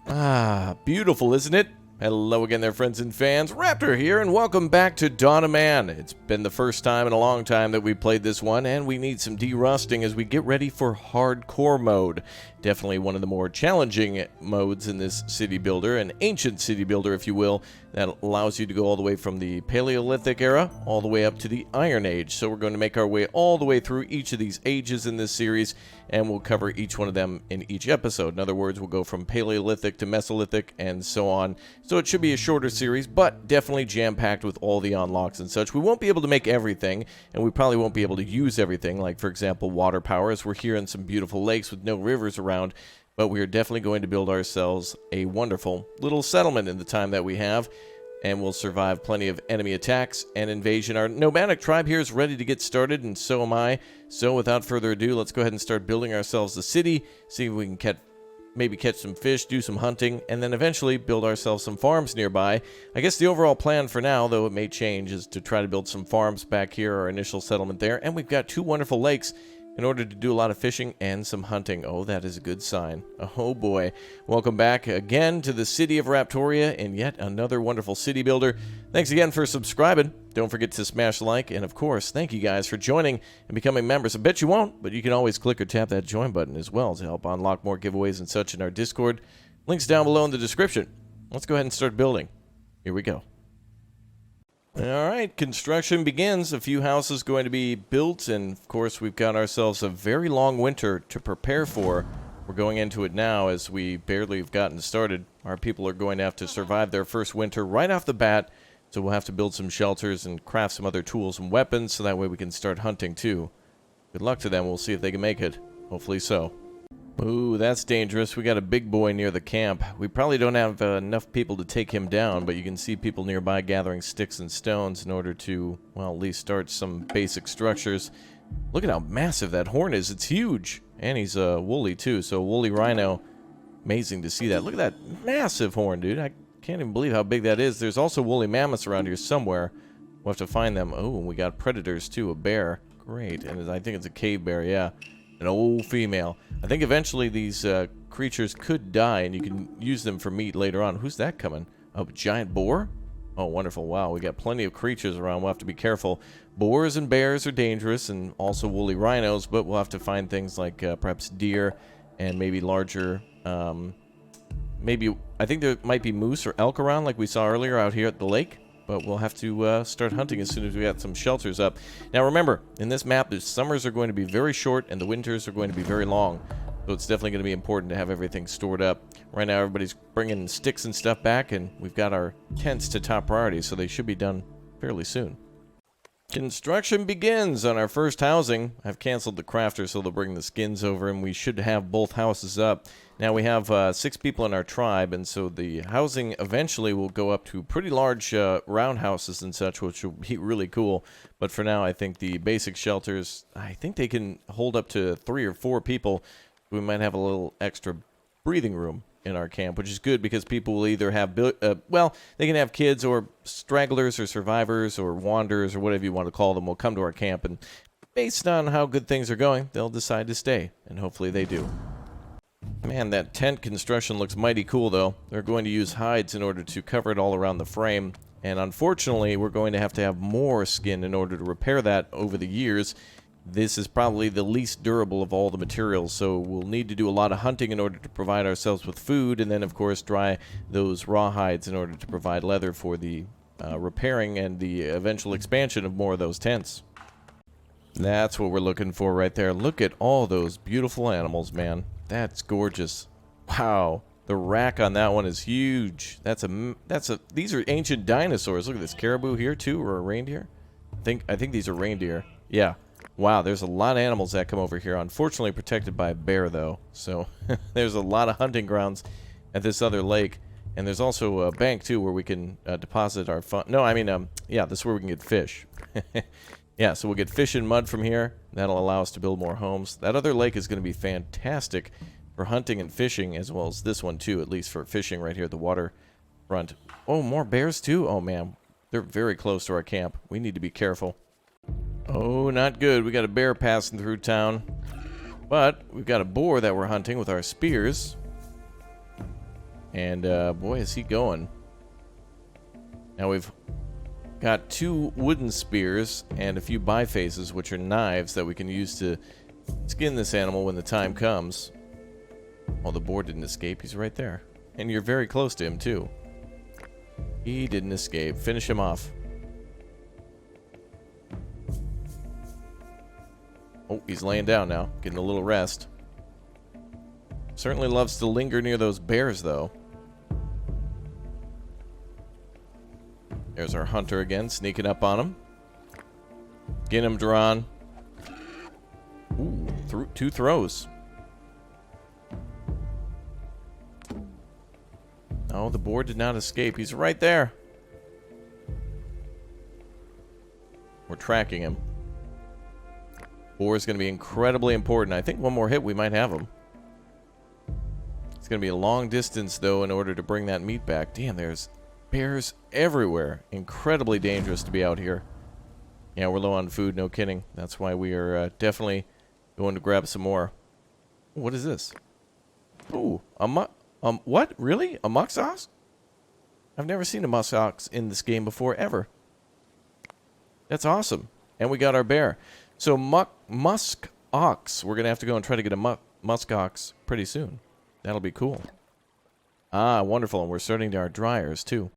Ah, beautiful, isn't it? Hello again there, friends and fans. Raptor here, and welcome back to Dawn of Man. It's been the first time in a long time that we played this one, and we need some de-rusting as we get ready for hardcore mode. Definitely one of the more challenging modes in this city builder, an ancient city builder, if you will, that allows you to go all the way from the Paleolithic Era all the way up to the Iron Age. So we're going to make our way all the way through each of these ages in this series, and we'll cover each one of them in each episode. In other words, we'll go from Paleolithic to Mesolithic and so on. So it should be a shorter series, but definitely jam-packed with all the unlocks and such. We won't be able to make everything, and we probably won't be able to use everything, like, for example, water power, as we're here in some beautiful lakes with no rivers around. But we are definitely going to build ourselves a wonderful little settlement in the time that we have, and we'll survive plenty of enemy attacks and invasion. Our nomadic tribe here is ready to get started, and so am I. So without further ado, let's go ahead and start building ourselves a city, see if we can maybe catch some fish, do some hunting, and then eventually build ourselves some farms nearby. I guess the overall plan for now, though it may change, is to try to build some farms back here, our initial settlement there, and we've got two wonderful lakes in order to do a lot of fishing and some hunting. Oh, that is a good sign. Oh boy. Welcome back again to the city of Raptoria and yet another wonderful city builder. Thanks again for subscribing. Don't forget to smash like, and of course, thank you guys for joining and becoming members. I bet you won't, but you can always click or tap that join button as well to help unlock more giveaways and such in our Discord. Links down below in the description. Let's go ahead and start building. Here we go. Alright, construction begins. A few houses going to be built, and of course we've got ourselves a very long winter to prepare for. We're going into it now as we barely have gotten started. Our people are going to have to survive their first winter right off the bat, so we'll have to build some shelters and craft some other tools and weapons so that way we can start hunting too. Good luck to them. We'll see if they can make it. Hopefully so. Ooh, that's dangerous. We got a big boy near the camp. We probably don't have enough people to take him down, but you can see people nearby gathering sticks and stones in order to, well, at least start some basic structures. Look at how massive that horn is. It's huge. And he's woolly, too, so a woolly rhino. Amazing to see that. Look at that massive horn, dude. I can't even believe how big that is. There's also woolly mammoths around here somewhere. We'll have to find them. Oh, and we got predators, too. A bear. Great. And I think it's a cave bear, yeah. An old female. I think eventually these creatures could die, and you can use them for meat later on. Who's that coming? Oh, giant boar? Oh, wonderful. Wow, we got plenty of creatures around. We'll have to be careful. Boars and bears are dangerous, and also woolly rhinos, but we'll have to find things like perhaps deer and maybe larger... maybe, I think there might be moose or elk around like we saw earlier out here at the lake. But we'll have to start hunting as soon as we got some shelters up. Now remember, in this map, the summers are going to be very short and the winters are going to be very long. So it's definitely going to be important to have everything stored up. Right now, everybody's bringing sticks and stuff back, and we've got our tents to top priority, so they should be done fairly soon. Construction begins on our first housing. I've canceled the crafter, so they'll bring the skins over, and we should have both houses up. Now we have 6 people in our tribe, and so the housing eventually will go up to pretty large roundhouses and such, which will be really cool. But for now, I think the basic shelters, I think they can hold up to 3 or 4 people. We might have a little extra breathing room in our camp, which is good because people will either have, well, they can have kids or stragglers or survivors or wanderers or whatever you want to call them will come to our camp, and based on how good things are going, they'll decide to stay, and hopefully they do. Man, that tent construction looks mighty cool, though. They're going to use hides in order to cover it all around the frame, and unfortunately, we're going to have more skin in order to repair that over the years. This is probably the least durable of all the materials, so we'll need to do a lot of hunting in order to provide ourselves with food, and then, of course, dry those raw hides in order to provide leather for the repairing and the eventual expansion of more of those tents. That's what we're looking for right there. Look at all those beautiful animals, man. That's gorgeous. Wow. The rack on that one is huge. These are ancient dinosaurs. Look at this caribou here too, or a reindeer. I think these are reindeer. Yeah. Wow, there's a lot of animals that come over here. Unfortunately protected by a bear though. So there's a lot of hunting grounds at this other lake. And there's also a bank too where we can deposit our fun. No, I mean, yeah, this is where we can get fish. Yeah, so we'll get fish and mud from here. That'll allow us to build more homes. That other lake is going to be fantastic for hunting and fishing, as well as this one too, at least for fishing right here at the waterfront. Oh, more bears too? Oh man, they're very close to our camp. We need to be careful. Oh, not good. We got a bear passing through town. But we've got a boar that we're hunting with our spears. And boy, is he going. Now we've got 2 wooden spears and a few bifaces, which are knives that we can use to skin this animal when the time comes. Oh, the boar didn't escape. He's right there. And you're very close to him, too. He didn't escape. Finish him off. Oh, he's laying down now. Getting a little rest. Certainly loves to linger near those bears, though. There's our hunter again, sneaking up on him. Getting him drawn. Ooh, 2 throws. Oh, the boar did not escape. He's right there. We're tracking him. Boar is going to be incredibly important. I think one more hit, we might have him. It's going to be a long distance, though, in order to bring that meat back. Damn, there's bears everywhere. Incredibly dangerous to be out here. Yeah, we're low on food, no kidding. That's why we are definitely going to grab some more. What is this? Ooh, what? Really? A musk ox? I've never seen a musk ox in this game before, ever. That's awesome. And we got our bear. So, musk ox. We're going to have to go and try to get a musk ox pretty soon. That'll be cool. Ah, wonderful. And we're starting to our dryers, too.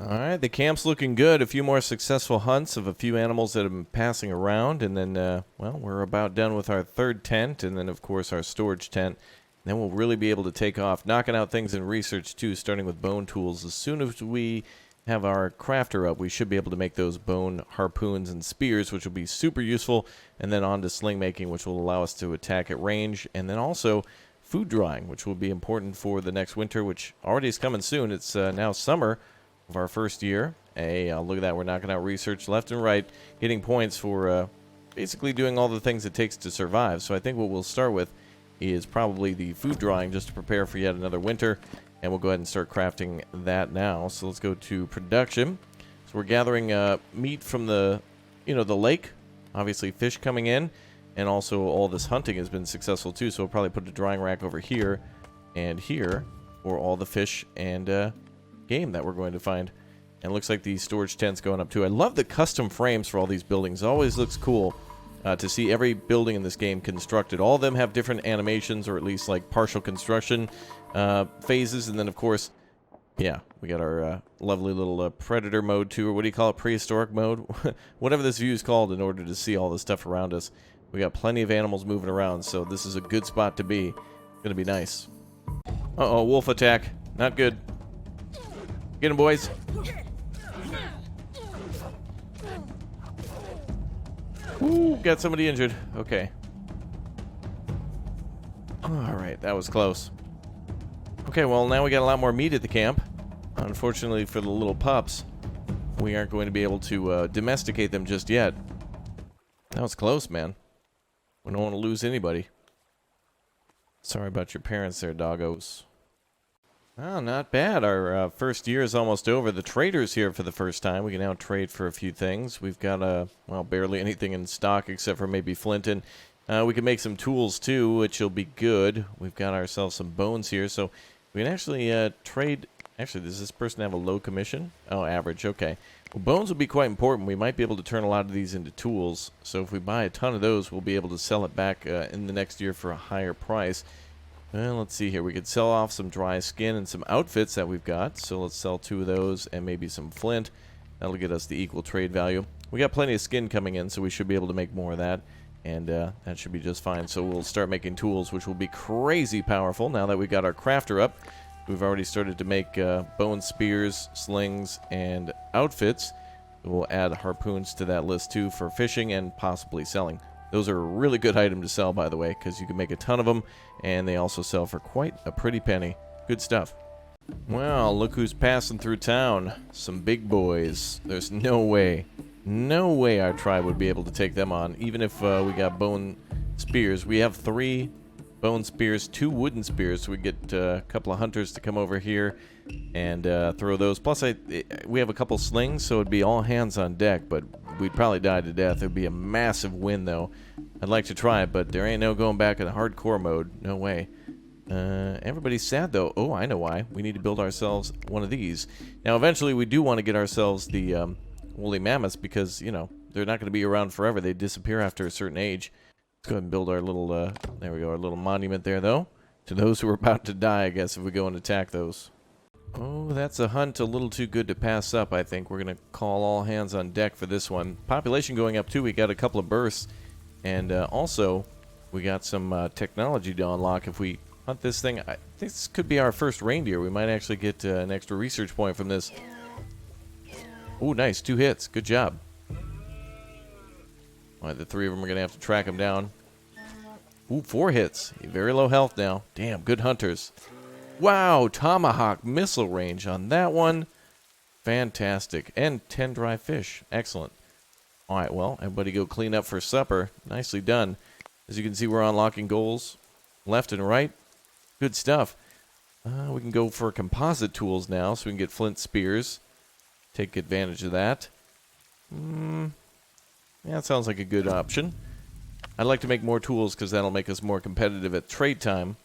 Alright, the camp's looking good. A few more successful hunts of a few animals that have been passing around. And then, well, we're about done with our 3rd tent. And then, of course, our storage tent. Then we'll really be able to take off, knocking out things in research, too, starting with bone tools. As soon as we have our crafter up, we should be able to make those bone harpoons and spears, which will be super useful. And then on to sling making, which will allow us to attack at range. And then also food drying, which will be important for the next winter, which already is coming soon. It's now summer of our first year. Hey, look at that. We're knocking out research left and right, getting points for basically doing all the things it takes to survive. So I think what we'll start with is probably the food drying, just to prepare for yet another winter. And we'll go ahead and start crafting that now. So let's go to production. So we're gathering meat from the lake. Obviously fish coming in. And also all this hunting has been successful too. So we'll probably put a drying rack over here and here for all the fish and game that we're going to find. And it looks like the storage tent's going up too. I love the custom frames for all these buildings. It always looks cool. To see every building in this game constructed. All of them have different animations, or at least like partial construction phases. And then, of course, yeah, we got our lovely little predator mode too, or what do you call it, prehistoric mode? Whatever this view is called, in order to see all the stuff around us. We got plenty of animals moving around, so this is a good spot to be. It's gonna be nice. Uh-oh, wolf attack. Not good. Get him, boys. Ooh, got somebody injured. Okay. Alright, that was close. Okay, well, now we got a lot more meat at the camp. Unfortunately for the little pups, we aren't going to be able to domesticate them just yet. That was close, man. We don't want to lose anybody. Sorry about your parents there, doggos. Oh, not bad. Our first year is almost over. The trader's here for the first time. We can now trade for a few things. We've got, well, barely anything in stock except for maybe flint. And we can make some tools, too, which will be good. We've got ourselves some bones here. So we can actually trade. Actually, does this person have a low commission? Oh, average. Okay. Well, bones will be quite important. We might be able to turn a lot of these into tools. So if we buy a ton of those, we'll be able to sell it back in the next year for a higher price. Well, let's see here. We could sell off some dry skin and some outfits that we've got. So let's sell 2 of those and maybe some flint. That'll get us the equal trade value. We got plenty of skin coming in, so we should be able to make more of that. And that should be just fine. So we'll start making tools, which will be crazy powerful now that we got our crafter up. We've already started to make bone spears, slings, and outfits. We'll add harpoons to that list, too, for fishing and possibly selling. Those are a really good item to sell, by the way, because you can make a ton of them, and they also sell for quite a pretty penny. Good stuff. Well, look who's passing through town. Some big boys. There's no way our tribe would be able to take them on, even if we got bone spears. We have 3 bone spears, 2 wooden spears, so we get a couple of hunters to come over here and throw those. Plus, we have a couple slings, so it'd be all hands on deck, but we'd probably die to death. It'd be a massive win, though. I'd like to try it, but there ain't no going back in hardcore mode. No way. Everybody's sad, though. Oh, I know why. We need to build ourselves one of these. Now, eventually, we do want to get ourselves the woolly mammoths because, you know, they're not going to be around forever. They disappear after a certain age. Let's go ahead and build our little, there we go, our little monument there, though. To those who are about to die, I guess, if we go and attack those. Oh, that's a hunt a little too good to pass up, I think. We're going to call all hands on deck for this one. Population going up, too. We got a couple of bursts. And also, we got some technology to unlock. If we hunt this thing, I think this could be our first reindeer. We might actually get an extra research point from this. Oh, nice. 2 hits. Good job. All right, the 3 of them are going to have to track him down. Ooh, 4 hits. Very low health now. Damn, good hunters. Wow, tomahawk missile range on that one. Fantastic. And 10 dry fish. Excellent. All right, well, everybody go clean up for supper. Nicely done. As you can see, we're unlocking goals left and right. Good stuff. We can go for composite tools now, so we can get flint spears. Take advantage of that. Yeah, that sounds like a good option. I'd like to make more tools because that'll make us more competitive at trade time.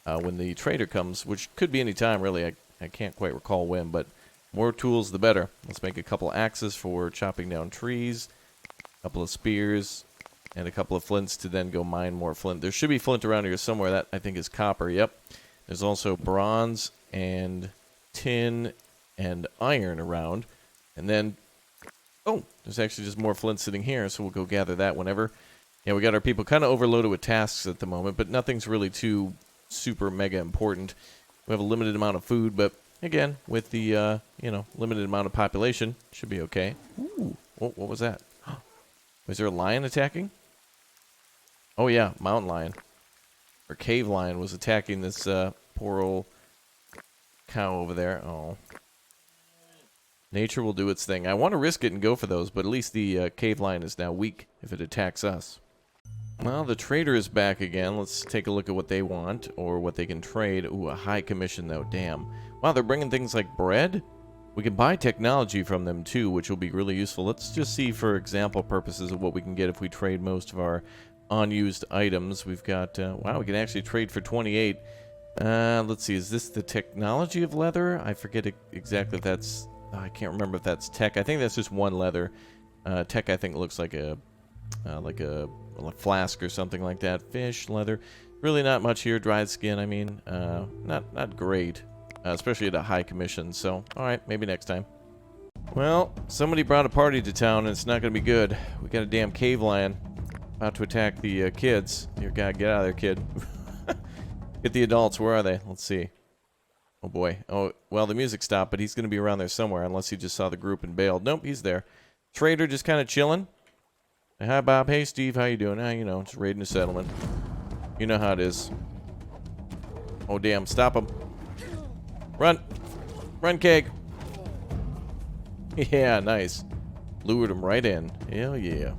When the trader comes, which could be any time, really. I can't quite recall when, but more tools, the better. Let's make a couple axes for chopping down trees, a couple of spears, and a couple of flints to then go mine more flint. There should be flint around here somewhere. That, I think, is copper. Yep. There's also bronze and tin and iron around. And then, oh, there's actually just more flint sitting here, so we'll go gather that whenever. Yeah, we got our people kind of overloaded with tasks at the moment, but nothing's really too super mega important. We have a limited amount of food, but again, with the you know, limited amount of population, should be okay. Ooh, what was that? Was there a lion attacking? Oh yeah, mountain lion or cave lion was attacking this poor old cow over there. Oh, nature will do its thing. I want to risk it and go for those, but at least the cave lion is now weak if it attacks us. Well, the trader is back again. Let's take a look at what they want or what they can trade. Ooh, a high commission, though. Damn. Wow, they're bringing things like bread? We can buy technology from them, too, which will be really useful. Let's just see for example purposes of what we can get if we trade most of our unused items. We've got, wow, we can actually trade for 28. Let's see, is this the technology of leather? I forget exactly if that's, I can't remember if that's tech. I think that's just one leather. Tech, I think, looks like a flask or something like that. Fish, leather, really not much here. Dried skin, I mean, not great, especially at a high commission. So, all right, maybe next time. Well, somebody brought a party to town, and it's not going to be good. We got a damn cave lion about to attack the kids. You gotta get out of there, kid. Get the adults. Where are they? Let's see. Oh boy. Oh, well, the music stopped, but he's going to be around there somewhere, unless he just saw the group and bailed. Nope, he's there. Trader just kind of chilling. Hi, Bob. Hey, Steve. How you doing? You know, just raiding a settlement. You know how it is. Oh, damn. Stop him. Run. Run, Keg. Yeah, nice. Lured him right in. Hell yeah.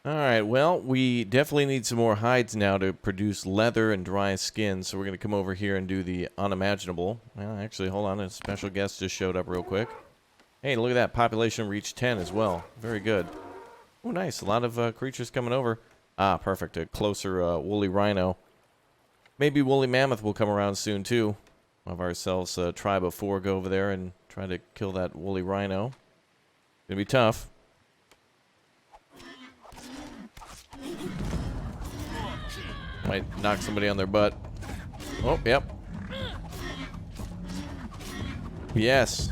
Alright, well, we definitely need some more hides now to produce leather and dry skin, so we're going to come over here and do the unimaginable. Well, actually, hold on. A special guest just showed up real quick. Hey, look at that. Population reached 10 as well. Very good. Oh, nice. A lot of creatures coming over. Ah, perfect. A closer woolly rhino. Maybe woolly mammoth will come around soon, too. We'll have ourselves a tribe of 4 go over there and try to kill that woolly rhino. Gonna be tough. Might knock somebody on their butt. Oh, yep. Yes.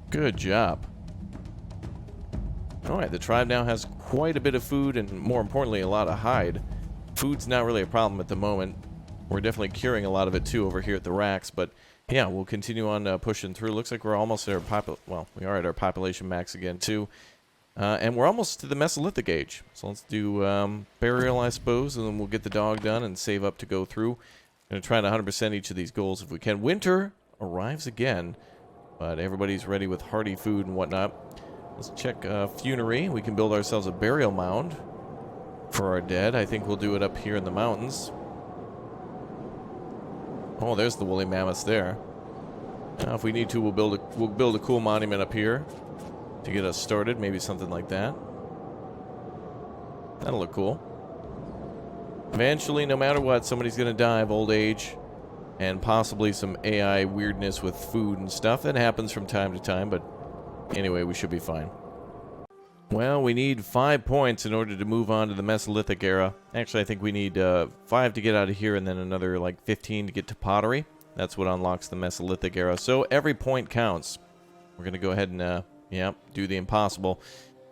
Good job. Alright, the tribe now has quite a bit of food and, more importantly, a lot of hide. Food's not really a problem at the moment. We're definitely curing a lot of it, too, over here at the racks, but yeah, we'll continue on pushing through. Looks like we're almost at our we are at our population max again, too. And we're almost to the Mesolithic age. So let's do burial, I suppose, and then we'll get the dog done and save up to go through. Going to try to 100% each of these goals if we can. Winter arrives again, but everybody's ready with hearty food and whatnot. Let's check funerary. We can build ourselves a burial mound for our dead. I think we'll do it up here in the mountains. Oh, there's the woolly mammoths there. Now, if we need to, we'll build a cool monument up here to get us started. Maybe something like that. That'll look cool. Eventually, no matter what, somebody's going to die of old age. And possibly some AI weirdness with food and stuff. That happens from time to time, but anyway, we should be fine. Well, we need 5 points in order to move on to the Mesolithic Era. Actually, I think we need 5 to get out of here and then another like 15 to get to pottery. That's what unlocks the Mesolithic Era. So every point counts. We're going to go ahead and, do the impossible.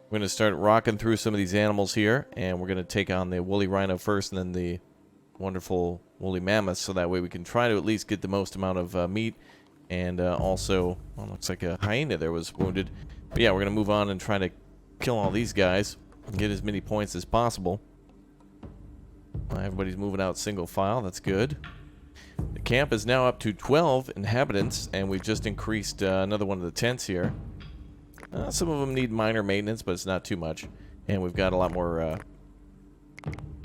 We're going to start rocking through some of these animals here, and we're going to take on the woolly rhino first and then the wonderful woolly mammoth, so that way we can try to at least get the most amount of meat. And also, well, looks like a hyena there was wounded. But yeah, we're going to move on and try to kill all these guys and get as many points as possible. Everybody's moving out single file. That's good. The camp is now up to 12 inhabitants, and we've just increased another one of the tents here. Some of them need minor maintenance, but it's not too much. And we've got a lot more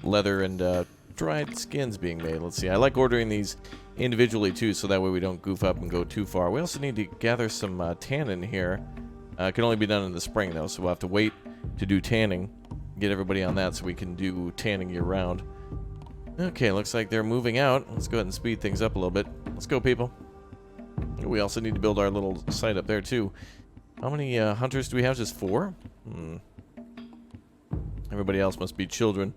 leather and dried skins being made. Let's see. I like ordering these individually too, so that way we don't goof up and go too far. We also need to gather some tannin here. It can only be done in the spring though, so we'll have to wait to do tanning. Get everybody on that so we can do tanning year round. Okay, looks like they're moving out. Let's go ahead and speed things up a little bit. Let's go, people. We also need to build our little site up there too. How many hunters do we have? Just 4? Everybody else must be children.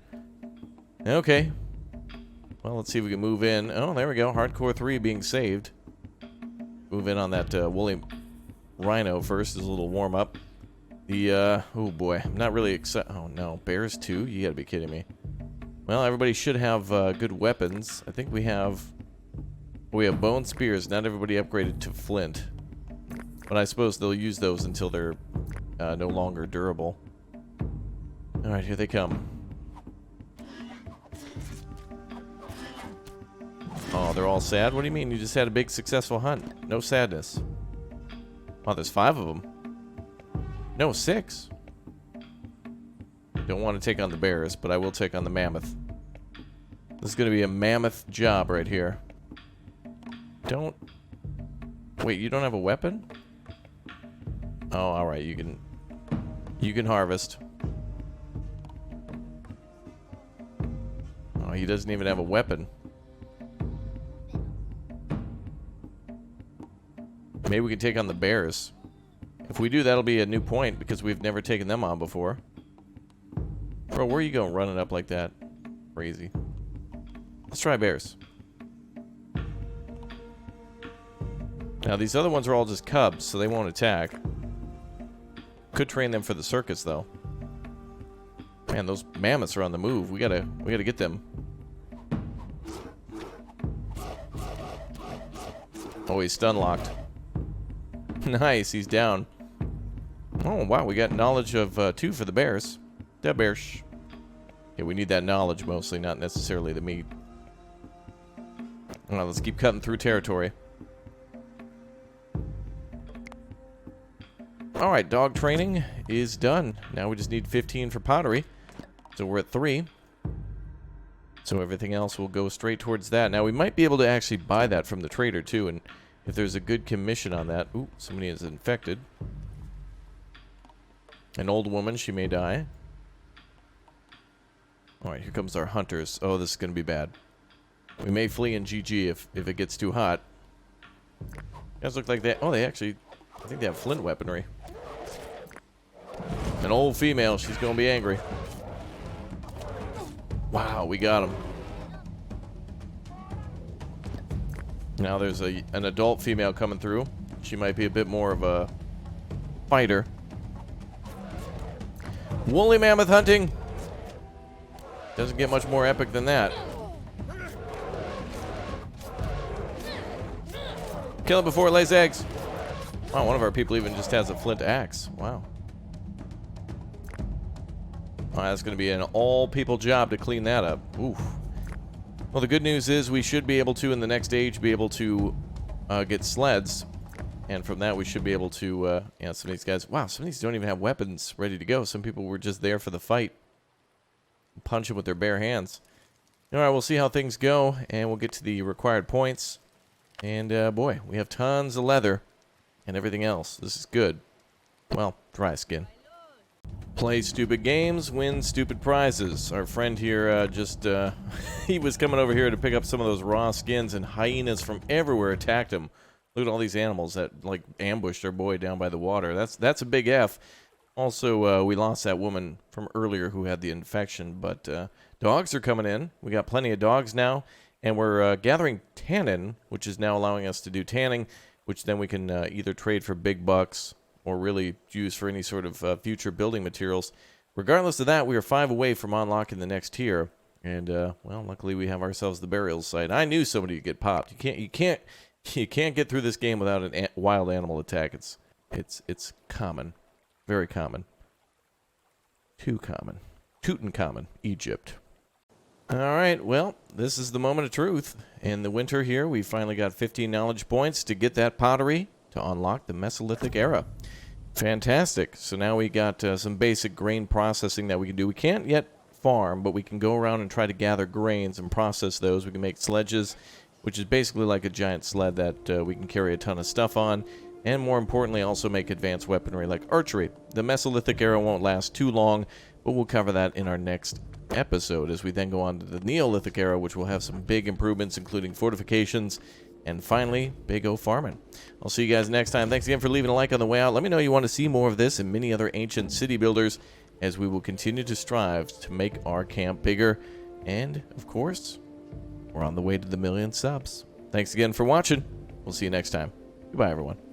Okay. Well, let's see if we can move in. Oh, there we go. Hardcore 3 being saved. Move in on that woolly rhino first as a little warm-up. The, oh boy. I'm not really excited. Oh, no. Bears too? You gotta be kidding me. Well, everybody should have good weapons. I think we have bone spears. Not everybody upgraded to flint. But I suppose they'll use those until they're no longer durable. Alright, here they come. Oh, they're all sad? What do you mean? You just had a big successful hunt. No sadness. Oh, there's 5 of them. No, 6. Don't want to take on the bears, but I will take on the mammoth. This is going to be a mammoth job right here. Don't... Wait, you don't have a weapon? Oh, alright, you can harvest. Oh, he doesn't even have a weapon. Maybe we can take on the bears. If we do, that'll be a new point, because we've never taken them on before. Bro, where are you going running up like that? Crazy. Let's try bears. Now, these other ones are all just cubs, so they won't attack. Could train them for the circus, though. Man, those mammoths are on the move. We gotta get them. Oh, he's stun locked. Nice, he's down. Oh, wow, we got knowledge of 2 for the bears. The bears. Yeah, we need that knowledge mostly, not necessarily the meat. Well, let's keep cutting through territory. Alright, dog training is done. Now we just need 15 for pottery. So we're at 3. So everything else will go straight towards that. Now we might be able to actually buy that from the trader too, and if there's a good commission on that... Ooh, somebody is infected. An old woman, she may die. Alright, here comes our hunters. Oh, this is going to be bad. We may flee in GG if it gets too hot. You guys look like they... Oh, they actually... I think they have flint weaponry. An old female, she's going to be angry. Wow, we got him. Now there's an adult female coming through. She might be a bit more of a fighter. Woolly mammoth hunting. Doesn't get much more epic than that. Kill it before it lays eggs. Wow, one of our people even just has a flint axe. Wow. Oh, that's going to be an all-people job to clean that up. Oof. Well, the good news is we should be able to, in the next age, be able to get sleds. And from that, we should be able to, yeah, some of these guys... Wow, some of these don't even have weapons ready to go. Some people were just there for the fight. Punch them with their bare hands. Alright, we'll see how things go, and we'll get to the required points. And, boy, we have tons of leather and everything else. This is good. Well, dry skin. Play stupid games, win stupid prizes. Our friend here he was coming over here to pick up some of those raw skins, and hyenas from everywhere attacked him. Look at all these animals that, like, ambushed our boy down by the water. That's a big F. Also, we lost that woman from earlier who had the infection, but dogs are coming in. We got plenty of dogs now, and we're gathering tannin, which is now allowing us to do tanning, which then we can either trade for big bucks or really use for any sort of future building materials. Regardless of that, we are 5 away from unlocking the next tier, and well, luckily we have ourselves the burial site. I knew somebody would get popped. You can't get through this game without a wild animal attack. It's common, very common, too common. Tutankhamun, Egypt. All right, well, this is the moment of truth. In the winter here, we finally got 15 knowledge points to get that pottery to unlock the Mesolithic Era. Fantastic. So now we got some basic grain processing that we can do. We can't yet farm, but we can go around and try to gather grains and process those. We can make sledges, which is basically like a giant sled that we can carry a ton of stuff on, and more importantly, also make advanced weaponry like archery. The Mesolithic Era won't last too long, but we'll cover that in our next episode as we then go on to the Neolithic Era, which will have some big improvements, including fortifications, and finally, big O farming. I'll see you guys next time. Thanks again for leaving a like on the way out. Let me know you want to see more of this and many other ancient city builders as we will continue to strive to make our camp bigger. And, of course, we're on the way to the 1,000,000 subs. Thanks again for watching. We'll see you next time. Goodbye, everyone.